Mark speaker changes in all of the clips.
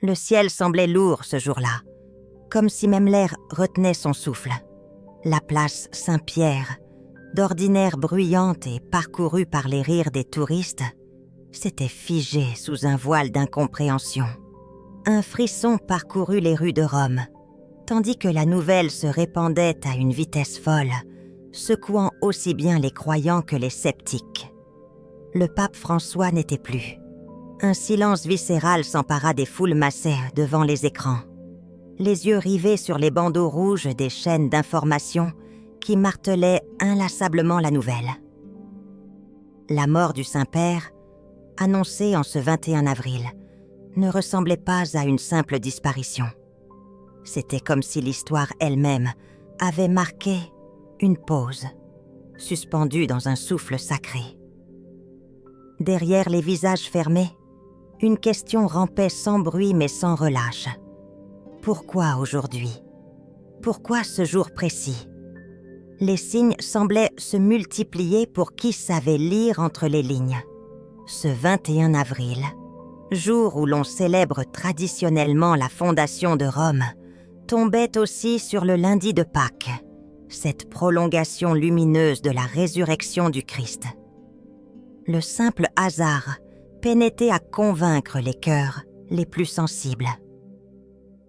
Speaker 1: Le ciel semblait lourd ce jour-là, comme si même l'air retenait son souffle. La place Saint-Pierre, d'ordinaire bruyante et parcourue par les rires des touristes, s'était figée sous un voile d'incompréhension. Un frisson parcourut les rues de Rome, tandis que la nouvelle se répandait à une vitesse folle, secouant aussi bien les croyants que les sceptiques. Le pape François n'était plus. Un silence viscéral s'empara des foules massées devant les écrans, les yeux rivés sur les bandeaux rouges des chaînes d'information qui martelaient inlassablement la nouvelle. La mort du Saint-Père, annoncée en ce 21 avril, ne ressemblait pas à une simple disparition. C'était comme si l'histoire elle-même avait marqué une pause, suspendue dans un souffle sacré. Derrière les visages fermés, une question rampait sans bruit mais sans relâche. Pourquoi aujourd'hui? Pourquoi ce jour précis? Les signes semblaient se multiplier pour qui savait lire entre les lignes. Ce 21 avril, jour où l'on célèbre traditionnellement la fondation de Rome, tombait aussi sur le lundi de Pâques, cette prolongation lumineuse de la résurrection du Christ. Le simple hasard peinait à convaincre les cœurs les plus sensibles.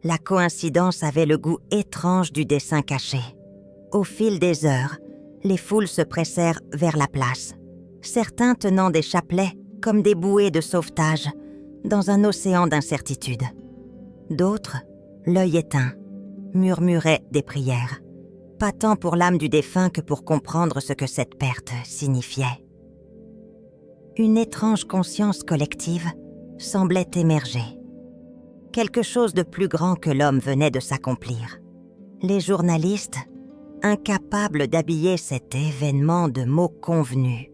Speaker 1: La coïncidence avait le goût étrange du dessein caché. Au fil des heures, les foules se pressèrent vers la place, certains tenant des chapelets comme des bouées de sauvetage dans un océan d'incertitude. D'autres, l'œil éteint, murmuraient des prières, pas tant pour l'âme du défunt que pour comprendre ce que cette perte signifiait. Une étrange conscience collective semblait émerger. Quelque chose de plus grand que l'homme venait de s'accomplir. Les journalistes, incapables d'habiller cet événement de mots convenus,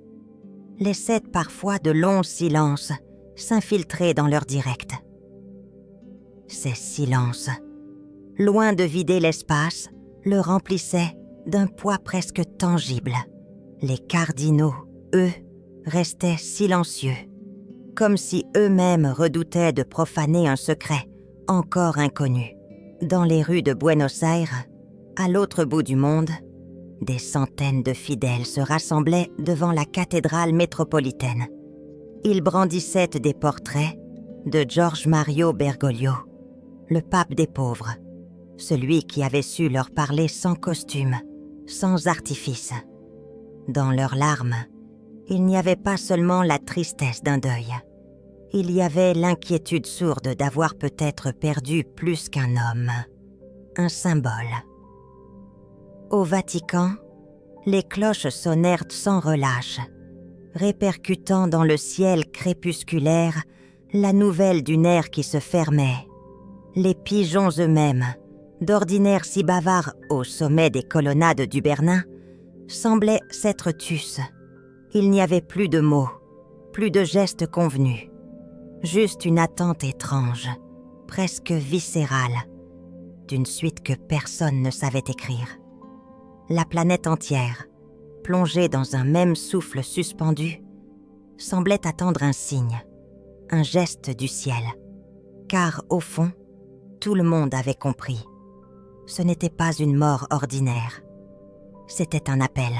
Speaker 1: laissaient parfois de longs silences s'infiltrer dans leur direct. Ces silences, loin de vider l'espace, le remplissaient d'un poids presque tangible. Les cardinaux, eux, restaient silencieux, comme si eux-mêmes redoutaient de profaner un secret encore inconnu. Dans les rues de Buenos Aires, à l'autre bout du monde, des centaines de fidèles se rassemblaient devant la cathédrale métropolitaine. Ils brandissaient des portraits de George Mario Bergoglio, le pape des pauvres, celui qui avait su leur parler sans costume, sans artifice. Dans leurs larmes, il n'y avait pas seulement la tristesse d'un deuil. Il y avait l'inquiétude sourde d'avoir peut-être perdu plus qu'un homme, un symbole. Au Vatican, les cloches sonnèrent sans relâche, répercutant dans le ciel crépusculaire la nouvelle d'une ère qui se fermait. Les pigeons eux-mêmes, d'ordinaire si bavards au sommet des colonnades du Bernin, semblaient s'être tus. Il n'y avait plus de mots, plus de gestes convenus. Juste une attente étrange, presque viscérale, d'une suite que personne ne savait écrire. La planète entière, plongée dans un même souffle suspendu, semblait attendre un signe, un geste du ciel. Car, au fond, tout le monde avait compris. Ce n'était pas une mort ordinaire. C'était un appel,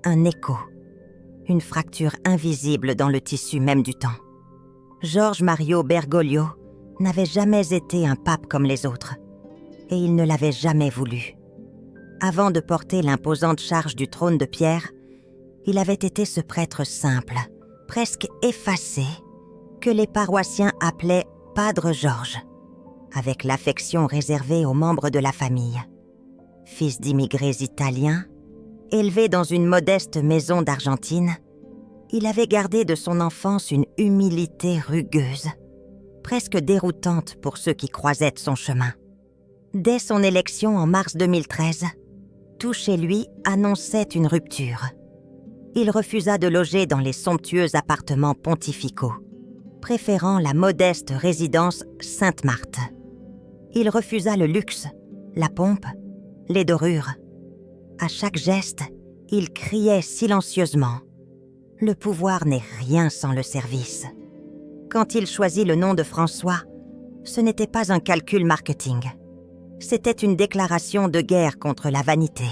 Speaker 1: un écho, une fracture invisible dans le tissu même du temps. George Mario Bergoglio n'avait jamais été un pape comme les autres, et il ne l'avait jamais voulu. Avant de porter l'imposante charge du trône de pierre, il avait été ce prêtre simple, presque effacé, que les paroissiens appelaient Padre George, avec l'affection réservée aux membres de la famille. Fils d'immigrés italiens, élevé dans une modeste maison d'Argentine, il avait gardé de son enfance une humilité rugueuse, presque déroutante pour ceux qui croisaient son chemin. Dès son élection en mars 2013, tout chez lui annonçait une rupture. Il refusa de loger dans les somptueux appartements pontificaux, préférant la modeste résidence Sainte-Marthe. Il refusa le luxe, la pompe, les dorures. À chaque geste, il criait silencieusement « Le pouvoir n'est rien sans le service ». Quand il choisit le nom de François, Ce n'était pas un calcul marketing. C'était une déclaration de guerre contre la vanité,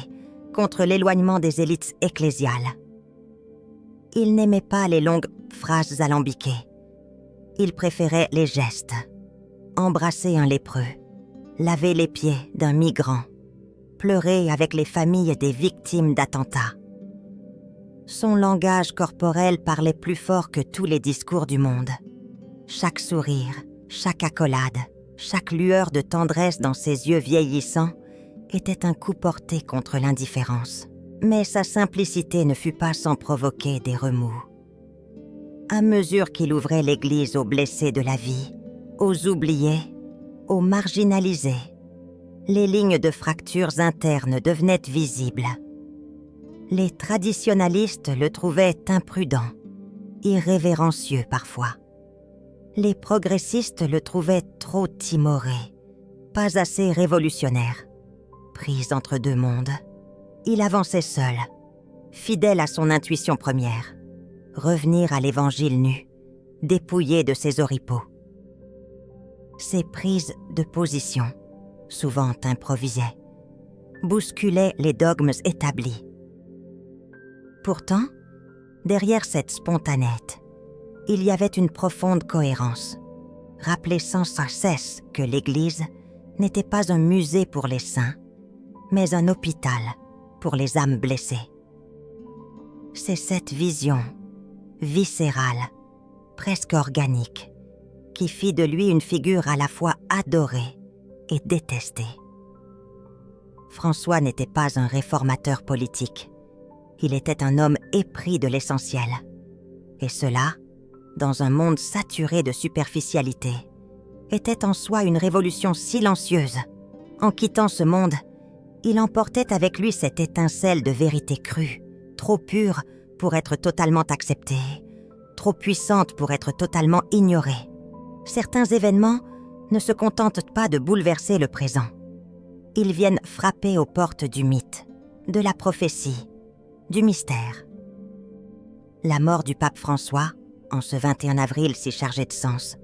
Speaker 1: contre l'éloignement des élites ecclésiales. Il n'aimait pas les longues phrases alambiquées. Il préférait les gestes. Embrasser un lépreux, laver les pieds d'un migrant, pleurer avec les familles des victimes d'attentats. Son langage corporel parlait plus fort que tous les discours du monde. Chaque sourire, chaque accolade, chaque lueur de tendresse dans ses yeux vieillissants était un coup porté contre l'indifférence. Mais sa simplicité ne fut pas sans provoquer des remous. À mesure qu'il ouvrait l'Église aux blessés de la vie, aux oubliés, aux marginalisés, les lignes de fractures internes devenaient visibles. Les traditionalistes le trouvaient imprudent, irrévérencieux parfois. Les progressistes le trouvaient trop timoré, pas assez révolutionnaire. Pris entre deux mondes, il avançait seul, fidèle à son intuition première, revenir à l'évangile nu, dépouillé de ses oripeaux. Ses prises de position, souvent improvisées, bousculaient les dogmes établis. Pourtant, derrière cette spontanéité, il y avait une profonde cohérence, rappeler sans cesse que l'Église n'était pas un musée pour les saints, mais un hôpital pour les âmes blessées. C'est cette vision, viscérale, presque organique, qui fit de lui une figure à la fois adorée et détestée. François n'était pas un réformateur politique. Il était un homme épris de l'essentiel. Et cela, dans un monde saturé de superficialité, était en soi une révolution silencieuse. En quittant ce monde, il emportait avec lui cette étincelle de vérité crue, trop pure pour être totalement acceptée, trop puissante pour être totalement ignorée. Certains événements ne se contentent pas de bouleverser le présent. Ils viennent frapper aux portes du mythe, de la prophétie, du mystère. La mort du pape François, en ce 21 avril si chargé de sens,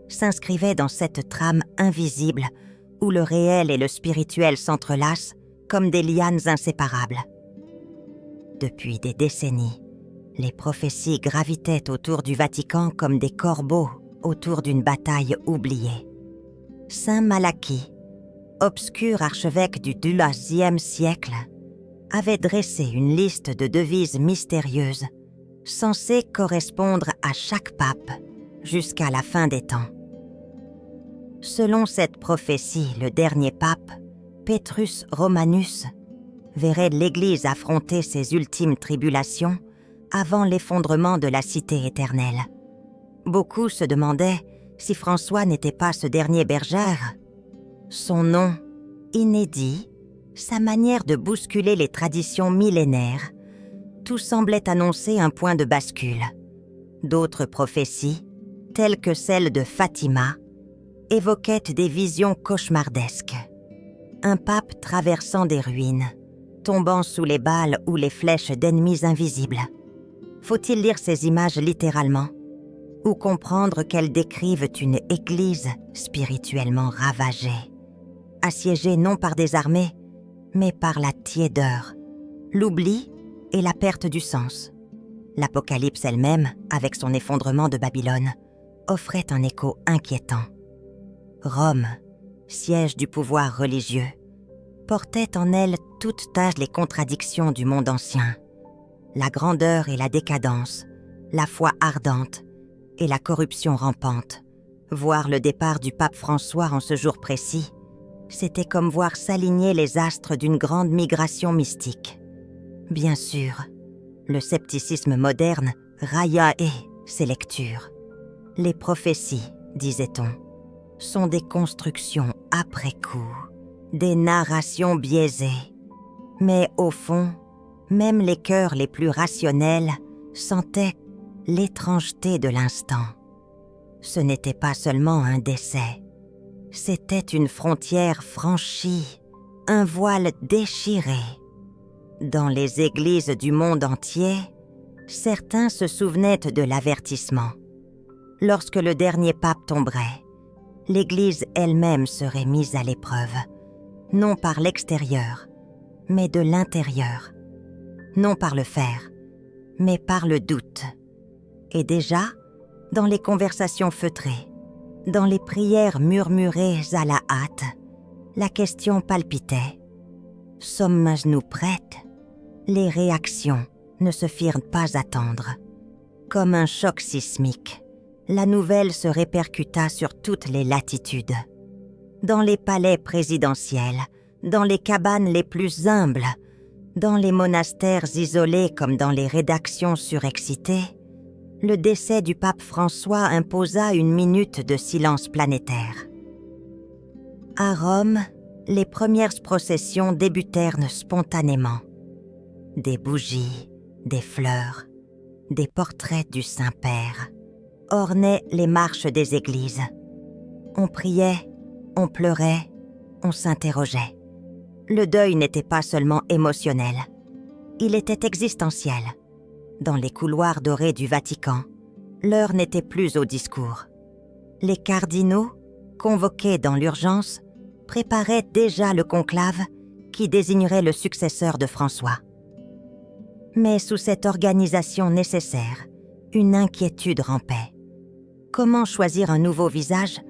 Speaker 1: s'inscrivait dans cette trame invisible où le réel et le spirituel s'entrelacent comme des lianes inséparables. Depuis des décennies, les prophéties gravitaient autour du Vatican comme des corbeaux autour d'une bataille oubliée. Saint Malachie, obscur archevêque du XIIe siècle, avait dressé une liste de devises mystérieuses censées correspondre à chaque pape jusqu'à la fin des temps. Selon cette prophétie, le dernier pape, Petrus Romanus, verrait l'Église affronter ses ultimes tribulations avant l'effondrement de la cité éternelle. Beaucoup se demandaient si François n'était pas ce dernier bergère. Son nom, inédit, sa manière de bousculer les traditions millénaires, tout semblait annoncer un point de bascule. D'autres prophéties, telles que celle de Fatima, évoquaient des visions cauchemardesques. Un pape traversant des ruines, tombant sous les balles ou les flèches d'ennemis invisibles. Faut-il lire ces images littéralement, ou comprendre qu'elles décrivent une église spirituellement ravagée, assiégée non par des armées, mais par la tiédeur, l'oubli et la perte du sens? L'Apocalypse elle-même, avec son effondrement de Babylone, offrait un écho inquiétant. Rome, siège du pouvoir religieux, portait en elle toutes les contradictions du monde ancien, la grandeur et la décadence, la foi ardente et la corruption rampante. Voir le départ du pape François en ce jour précis, c'était comme voir s'aligner les astres d'une grande migration mystique. Bien sûr, le scepticisme moderne raillait ces lectures. Les prophéties, disait-on, sont des constructions après coup, des narrations biaisées. Mais au fond, même les cœurs les plus rationnels sentaient l'étrangeté de l'instant. Ce n'était pas seulement un décès, c'était une frontière franchie, un voile déchiré. Dans les églises du monde entier, certains se souvenaient de l'avertissement. Lorsque le dernier pape tomberait, l'Église elle-même serait mise à l'épreuve, non par l'extérieur, mais de l'intérieur, non par le fer, mais par le doute. Et déjà, dans les conversations feutrées, dans les prières murmurées à la hâte, la question palpitait. Sommes-nous prêtes? Les réactions ne se firent pas attendre. Comme un choc sismique, la nouvelle se répercuta sur toutes les latitudes. Dans les palais présidentiels, dans les cabanes les plus humbles, dans les monastères isolés comme dans les rédactions surexcitées, le décès du pape François imposa une minute de silence planétaire. À Rome, les premières processions débutèrent spontanément. Des bougies, des fleurs, des portraits du Saint-Père ornaient les marches des églises. On priait, on pleurait, on s'interrogeait. Le deuil n'était pas seulement émotionnel, il était existentiel. Dans les couloirs dorés du Vatican, l'heure n'était plus au discours. Les cardinaux, convoqués dans l'urgence, préparaient déjà le conclave qui désignerait le successeur de François. Mais sous cette organisation nécessaire, une inquiétude rampait. Comment choisir un nouveau visage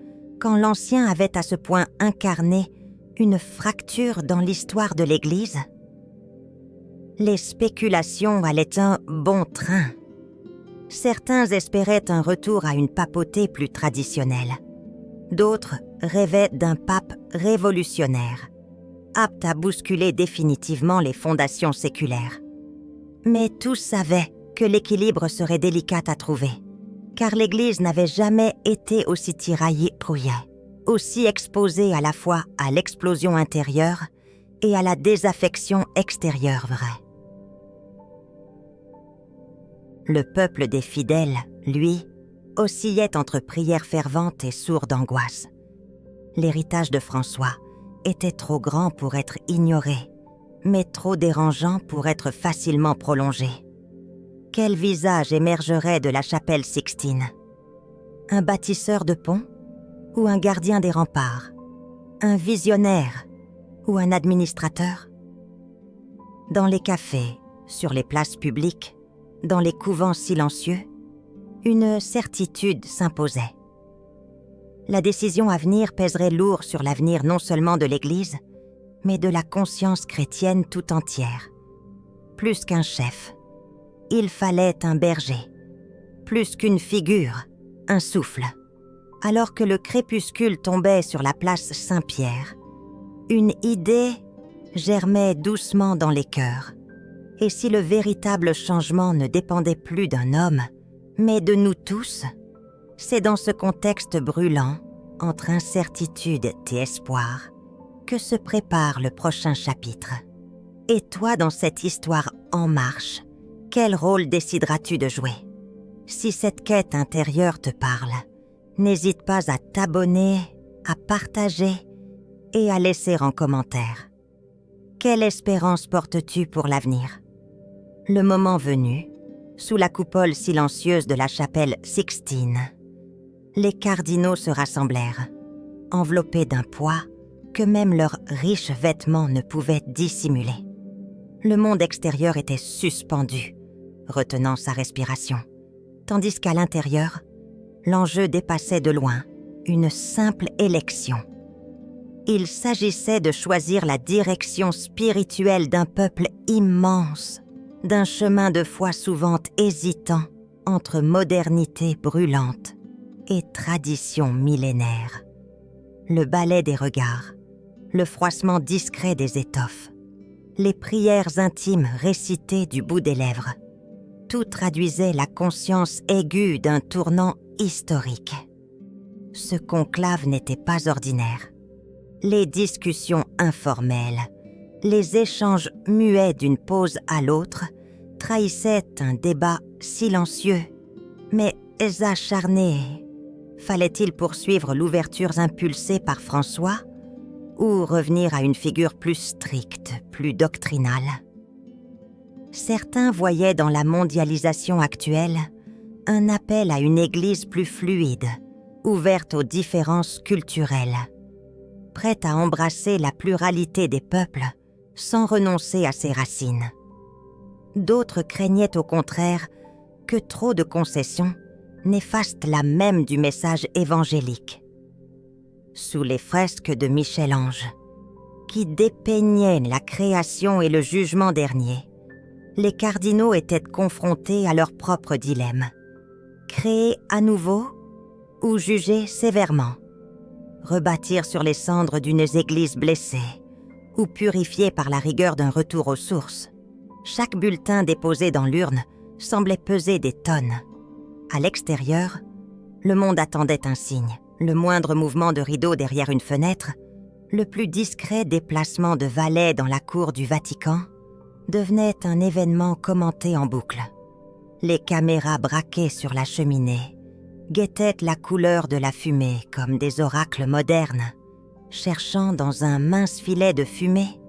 Speaker 1: quand l'ancien avait à ce point incarné une fracture dans l'histoire de l'Église? Les spéculations allaient un bon train. Certains espéraient un retour à une papauté plus traditionnelle. D'autres rêvaient d'un pape révolutionnaire, apte à bousculer définitivement les fondations séculaires. Mais tous savaient que l'équilibre serait délicat à trouver, car l'Église n'avait jamais été aussi tiraillée, aussi exposée à la fois à l'explosion intérieure et à la désaffection extérieure vraie. Le peuple des fidèles, lui, oscillait entre prières ferventes et sourde angoisse. L'héritage de François était trop grand pour être ignoré, mais trop dérangeant pour être facilement prolongé. Quel visage émergerait de la chapelle Sixtine? Un bâtisseur de ponts ou un gardien des remparts? Un visionnaire ou un administrateur? Dans les cafés, sur les places publiques, dans les couvents silencieux, une certitude s'imposait. La décision à venir pèserait lourd sur l'avenir non seulement de l'Église, mais de la conscience chrétienne tout entière. Plus qu'un chef, il fallait un berger. Plus qu'une figure, un souffle. Alors que le crépuscule tombait sur la place Saint-Pierre, une idée germait doucement dans les cœurs. Et si le véritable changement ne dépendait plus d'un homme, mais de nous tous, c'est dans ce contexte brûlant, entre incertitude et espoir, que se prépare le prochain chapitre. Et toi, dans cette histoire en marche, quel rôle décideras-tu de jouer? Si cette quête intérieure te parle, n'hésite pas à t'abonner, à partager et à laisser en commentaire. Quelle espérance portes-tu pour l'avenir? Le moment venu, sous la coupole silencieuse de la chapelle Sixtine, les cardinaux se rassemblèrent, enveloppés d'un poids que même leurs riches vêtements ne pouvaient dissimuler. Le monde extérieur était suspendu, retenant sa respiration, tandis qu'à l'intérieur, l'enjeu dépassait de loin une simple élection. Il s'agissait de choisir la direction spirituelle d'un peuple immense, d'un chemin de foi souvent hésitant entre modernité brûlante et tradition millénaire. Le balai des regards, le froissement discret des étoffes, les prières intimes récitées du bout des lèvres, tout traduisait la conscience aiguë d'un tournant historique. Ce conclave n'était pas ordinaire. Les discussions informelles, les échanges muets d'une pause à l'autre trahissaient un débat silencieux, mais acharné. Fallait-il poursuivre l'ouverture impulsée par François ou revenir à une figure plus stricte, plus doctrinale? Certains voyaient dans la mondialisation actuelle un appel à une Église plus fluide, ouverte aux différences culturelles, prête à embrasser la pluralité des peuples sans renoncer à ses racines. D'autres craignaient au contraire que trop de concessions néfastent l'âme même du message évangélique. Sous les fresques de Michel-Ange, qui dépeignaient la création et le jugement dernier, les cardinaux étaient confrontés à leur propre dilemme. Créer à nouveau ou juger sévèrement? Rebâtir sur les cendres d'une église blessée ou purifier par la rigueur d'un retour aux sources? Chaque bulletin déposé dans l'urne semblait peser des tonnes. À l'extérieur, le monde attendait un signe. Le moindre mouvement de rideau derrière une fenêtre, le plus discret déplacement de valets dans la cour du Vatican, devenait un événement commenté en boucle. Les caméras braquées sur la cheminée guettaient la couleur de la fumée comme des oracles modernes, cherchant dans un mince filet de fumée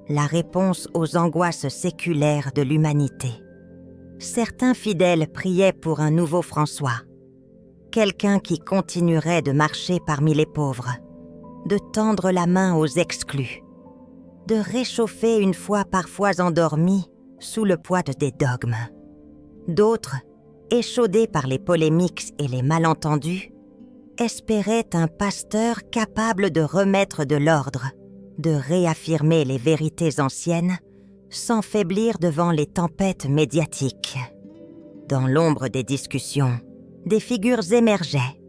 Speaker 1: la réponse aux angoisses séculaires de l'humanité. Certains fidèles priaient pour un nouveau François, quelqu'un qui continuerait de marcher parmi les pauvres, de tendre la main aux exclus, de réchauffer une foi parfois endormie sous le poids des dogmes. D'autres, échaudés par les polémiques et les malentendus, espéraient un pasteur capable de remettre de l'ordre, de réaffirmer les vérités anciennes sans faiblir devant les tempêtes médiatiques. Dans l'ombre des discussions, des figures émergeaient,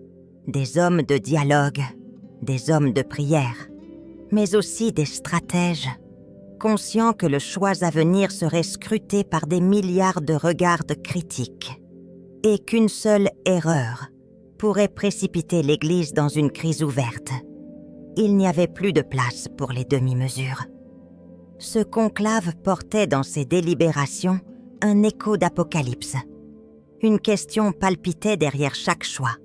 Speaker 1: des hommes de dialogue, des hommes de prière, mais aussi des stratèges, conscients que le choix à venir serait scruté par des milliards de regards critiques et qu'une seule erreur pourrait précipiter l'Église dans une crise ouverte. Il n'y avait plus de place pour les demi-mesures. Ce conclave portait dans ses délibérations un écho d'Apocalypse. Une question palpitait derrière chaque choix.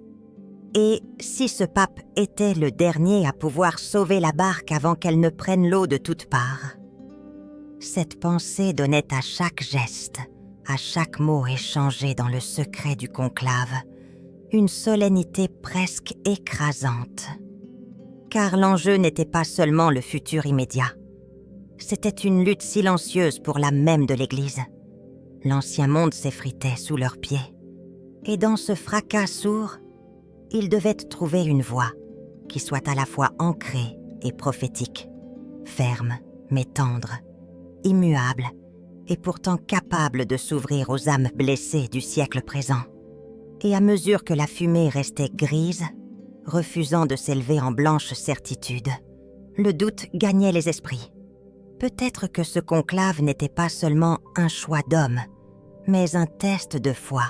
Speaker 1: Et si ce pape était le dernier à pouvoir sauver la barque avant qu'elle ne prenne l'eau de toutes parts? Cette pensée donnait à chaque geste, à chaque mot échangé dans le secret du conclave, une solennité presque écrasante. Car l'enjeu n'était pas seulement le futur immédiat. C'était une lutte silencieuse pour l'âme même de l'Église. L'ancien monde s'effritait sous leurs pieds. Et dans ce fracas sourd, ils devaient trouver une voix qui soit à la fois ancrée et prophétique, ferme mais tendre, immuable et pourtant capable de s'ouvrir aux âmes blessées du siècle présent. Et à mesure que la fumée restait grise, refusant de s'élever en blanche certitude, le doute gagnait les esprits. Peut-être que ce conclave n'était pas seulement un choix d'homme, mais un test de foi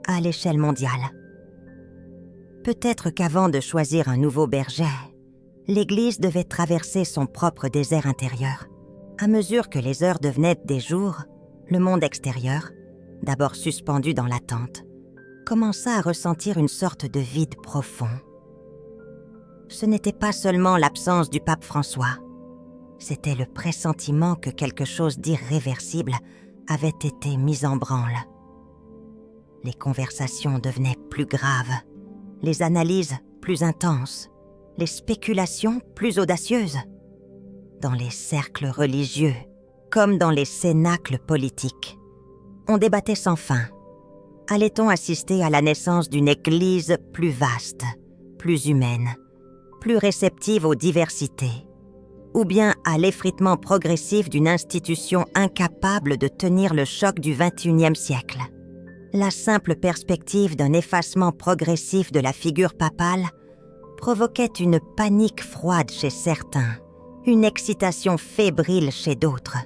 Speaker 1: à l'échelle mondiale. Peut-être qu'avant de choisir un nouveau berger, l'Église devait traverser son propre désert intérieur. À mesure que les heures devenaient des jours, le monde extérieur, d'abord suspendu dans l'attente, commença à ressentir une sorte de vide profond. Ce n'était pas seulement l'absence du pape François, c'était le pressentiment que quelque chose d'irréversible avait été mis en branle. Les conversations devenaient plus graves, les analyses plus intenses, les spéculations plus audacieuses. Dans les cercles religieux, comme dans les cénacles politiques, on débattait sans fin. Allait-on assister à la naissance d'une Église plus vaste, plus humaine, plus réceptive aux diversités, ou bien à l'effritement progressif d'une institution incapable de tenir le choc du XXIe siècle? La simple perspective d'un effacement progressif de la figure papale provoquait une panique froide chez certains, une excitation fébrile chez d'autres.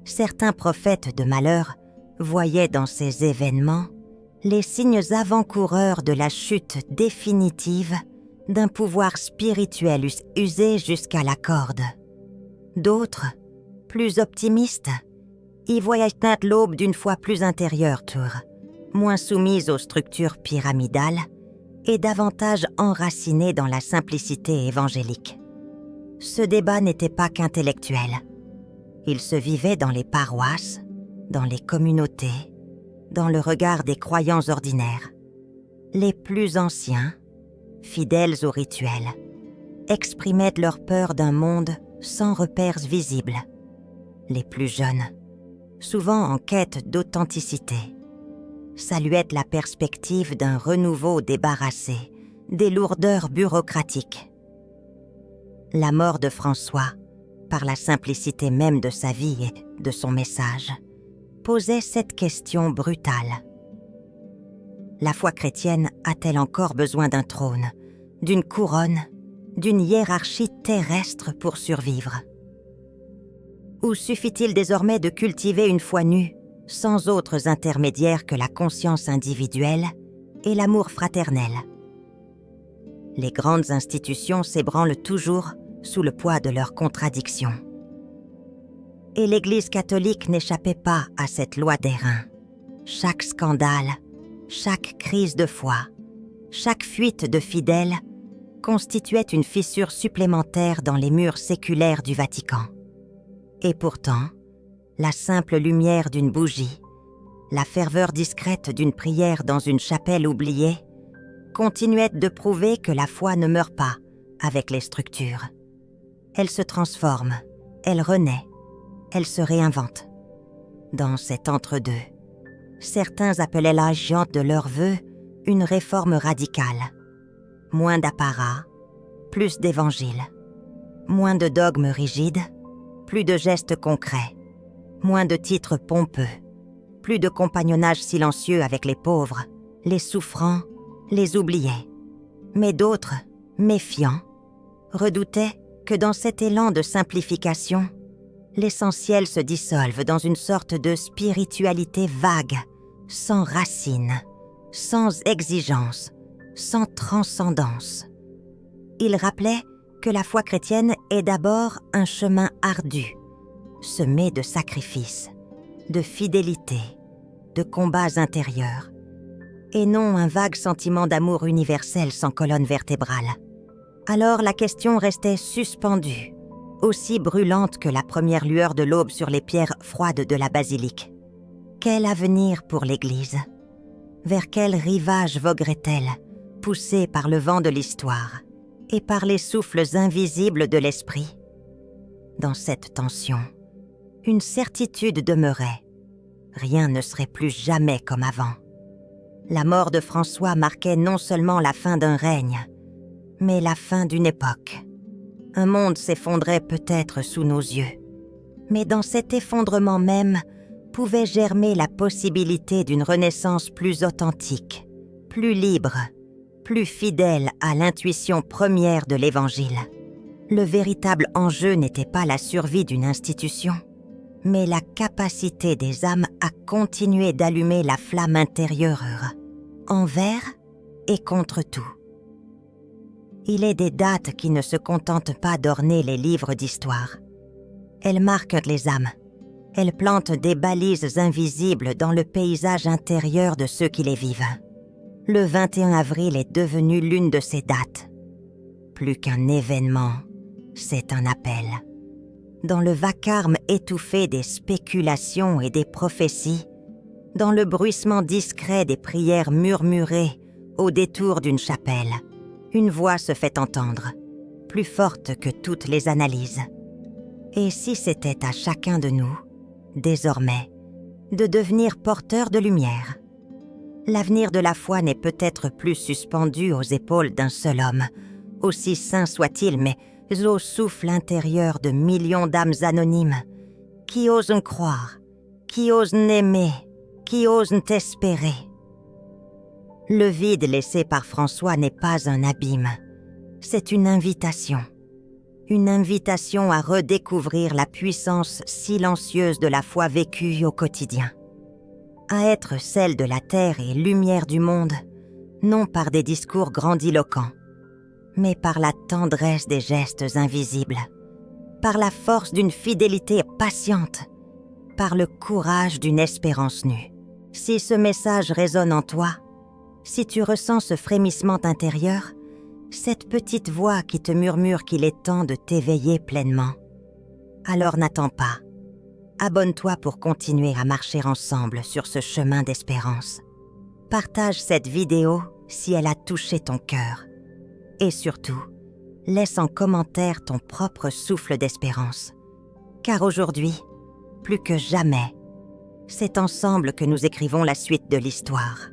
Speaker 1: Certains prophètes de malheur voyaient dans ces événements les signes avant-coureurs de la chute définitive d'un pouvoir spirituel usé jusqu'à la corde. D'autres, plus optimistes, y voyaient naître l'aube d'une foi plus intérieure, moins soumise aux structures pyramidales et davantage enracinée dans la simplicité évangélique. Ce débat n'était pas qu'intellectuel. Il se vivait dans les paroisses, dans les communautés, dans le regard des croyants ordinaires. Les plus anciens, fidèles aux rituels, exprimaient leur peur d'un monde sans repères visibles. Les plus jeunes, souvent en quête d'authenticité, saluaient la perspective d'un renouveau débarrassé des lourdeurs bureaucratiques. La mort de François, par la simplicité même de sa vie et de son message, posait cette question brutale. La foi chrétienne a-t-elle encore besoin d'un trône, d'une couronne, d'une hiérarchie terrestre pour survivre? Ou suffit-il désormais de cultiver une foi nue, sans autres intermédiaires que la conscience individuelle et l'amour fraternel? Les grandes institutions s'ébranlent toujours sous le poids de leurs contradictions. Et l'Église catholique n'échappait pas à cette loi d'airain. Chaque scandale, chaque crise de foi, chaque fuite de fidèles constituait une fissure supplémentaire dans les murs séculaires du Vatican. Et pourtant, la simple lumière d'une bougie, la ferveur discrète d'une prière dans une chapelle oubliée, continuaient de prouver que la foi ne meurt pas avec les structures. Elle se transforme, elle renaît, elle se réinvente. Dans cet entre-deux, certains appelaient l'agente de leurs vœux une réforme radicale. Moins d'apparat, plus d'évangile. Moins de dogmes rigides, plus de gestes concrets. Moins de titres pompeux, plus de compagnonnage silencieux avec les pauvres, les souffrants, les oubliés. Mais d'autres, méfiants, redoutaient que dans cet élan de simplification, l'essentiel se dissolve dans une sorte de spiritualité vague, sans racines, sans exigence, sans transcendance. Il rappelait que la foi chrétienne est d'abord un chemin ardu, semé de sacrifices, de fidélité, de combats intérieurs, et non un vague sentiment d'amour universel sans colonne vertébrale. Alors la question restait suspendue, aussi brûlante que la première lueur de l'aube sur les pierres froides de la basilique. Quel avenir pour l'Église? Vers quel rivage voguerait-elle, poussée par le vent de l'histoire et par les souffles invisibles de l'esprit? Dans cette tension, une certitude demeurait. Rien ne serait plus jamais comme avant. La mort de François marquait non seulement la fin d'un règne, mais la fin d'une époque. Un monde s'effondrait peut-être sous nos yeux, mais dans cet effondrement même pouvait germer la possibilité d'une renaissance plus authentique, plus libre, plus fidèle à l'intuition première de l'Évangile. Le véritable enjeu n'était pas la survie d'une institution, mais la capacité des âmes à continuer d'allumer la flamme intérieure, envers et contre tout. Il est des dates qui ne se contentent pas d'orner les livres d'histoire. Elles marquent les âmes. Elles plantent des balises invisibles dans le paysage intérieur de ceux qui les vivent. Le 21 avril est devenu l'une de ces dates. Plus qu'un événement, c'est un appel. Dans le vacarme étouffé des spéculations et des prophéties, dans le bruissement discret des prières murmurées au détour d'une chapelle, une voix se fait entendre, plus forte que toutes les analyses. Et si c'était à chacun de nous, désormais, de devenir porteur de lumière? L'avenir de la foi n'est peut-être plus suspendu aux épaules d'un seul homme, aussi saint soit-il, mais au souffle intérieur de millions d'âmes anonymes, qui osent croire, qui osent aimer, qui osent espérer. Le vide laissé par François n'est pas un abîme, c'est une invitation à redécouvrir la puissance silencieuse de la foi vécue au quotidien, à être celle de la terre et lumière du monde, non par des discours grandiloquents, mais par la tendresse des gestes invisibles, par la force d'une fidélité patiente, par le courage d'une espérance nue. Si ce message résonne en toi, si tu ressens ce frémissement intérieur, cette petite voix qui te murmure qu'il est temps de t'éveiller pleinement, alors n'attends pas. Abonne-toi pour continuer à marcher ensemble sur ce chemin d'espérance. Partage cette vidéo si elle a touché ton cœur. Et surtout, laisse en commentaire ton propre souffle d'espérance. Car aujourd'hui, plus que jamais, c'est ensemble que nous écrivons la suite de l'histoire.